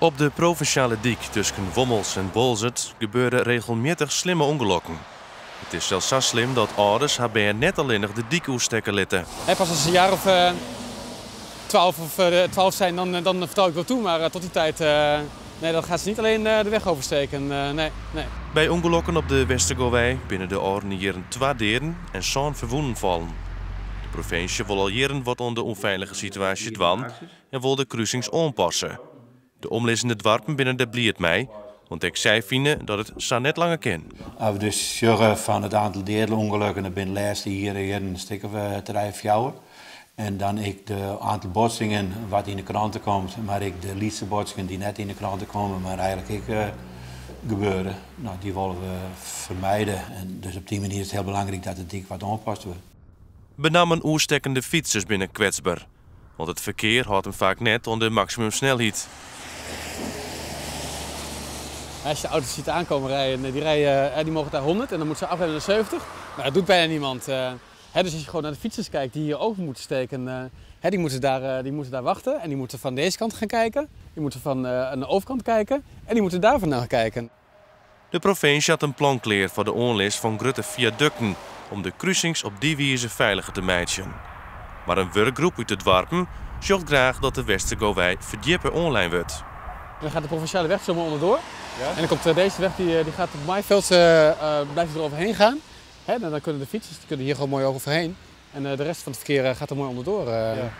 Op de provinciale dik tussen Wommels en Bolzert gebeuren regelmatig slimme ongelukken. Het is zelfs zo slim dat ouders haar net alleen nog de dik oestekken litten. Pas als ze een jaar of 12 zijn, dan vertrouw ik wel toe. Maar tot die tijd nee, dan gaat ze niet alleen de weg oversteken. Nee. Bij ongelukken op de Westergowei binnen de oren jaren 2 deren en zo'n verwonden vallen. De provincie wil al jaren wat onder de onveilige situatie dwan en wil de cruisings aanpassen. De omlissende dwarpen binnen de bliert mij, want ik zei vinden dat het zo net langer kan. Als we dus zorgen van het aantal dierenongelukken, dan ben de laatste hier een stuk of 3, 4. En dan ik de aantal botsingen wat in de kranten komt, maar ik de laatste botsingen die net in de kranten komen, maar eigenlijk gebeuren. Nou, die willen we vermijden. En dus op die manier is het heel belangrijk dat het dik wat aangepast wordt. Benamen oerstekkende fietsers binnen kwetsbaar, want het verkeer houdt hem vaak net onder de maximumsnelheid. Als je de auto's ziet aankomen rijden, die mogen daar 100 en dan moeten ze afrijden naar 70. Maar dat doet bijna niemand. Dus als je gewoon naar de fietsers kijkt die hier over moeten steken, die moeten daar wachten. En die moeten van deze kant gaan kijken, die moeten van de overkant kijken en die moeten daar vandaan kijken. De provincie had een plan klaar voor de onlist van grote viaducten om de cruisings op die wijze veiliger te maken. Maar een werkgroep uit het Warpen zocht graag dat de Westergowei verdiepen online wordt. Dan gaat de provinciale weg zomaar onderdoor. Ja? En dan komt deze weg, die gaat op Maaiveld, blijft er overheen gaan. Dan kunnen de fietsers hier gewoon mooi overheen. En de rest van het verkeer gaat er mooi onderdoor. Ja.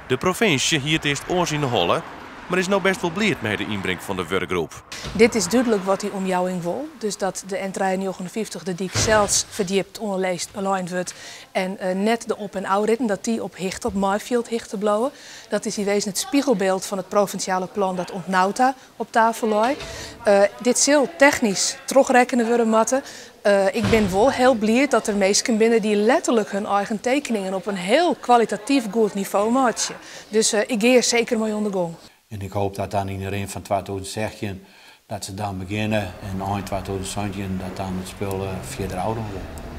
De provincie hier het eerst oors in de holle, maar is nou best wel blij met de inbreng van de werkgroep. Dit is duidelijk wat die omjouwing wil. Dus dat de N359 de dik zelfs verdiept, onleest, aligned wordt. En net de op- en outritten, dat die op hicht, op Maaiveld hicht te blauwen. Dat is in wezen het spiegelbeeld van het provinciale plan dat ontnauwta op tafel lag. Dit zal technisch terugrekkenen worden matten. Ik ben wel heel blij dat er mensen binnen die letterlijk hun eigen tekeningen op een heel kwalitatief goed niveau maken. Dus ik ga er zeker mee aan de gang. En ik hoop dat dan in de ring van 2016 dat ze dan beginnen en eind 2017 dat dan het spul verder ouder wordt.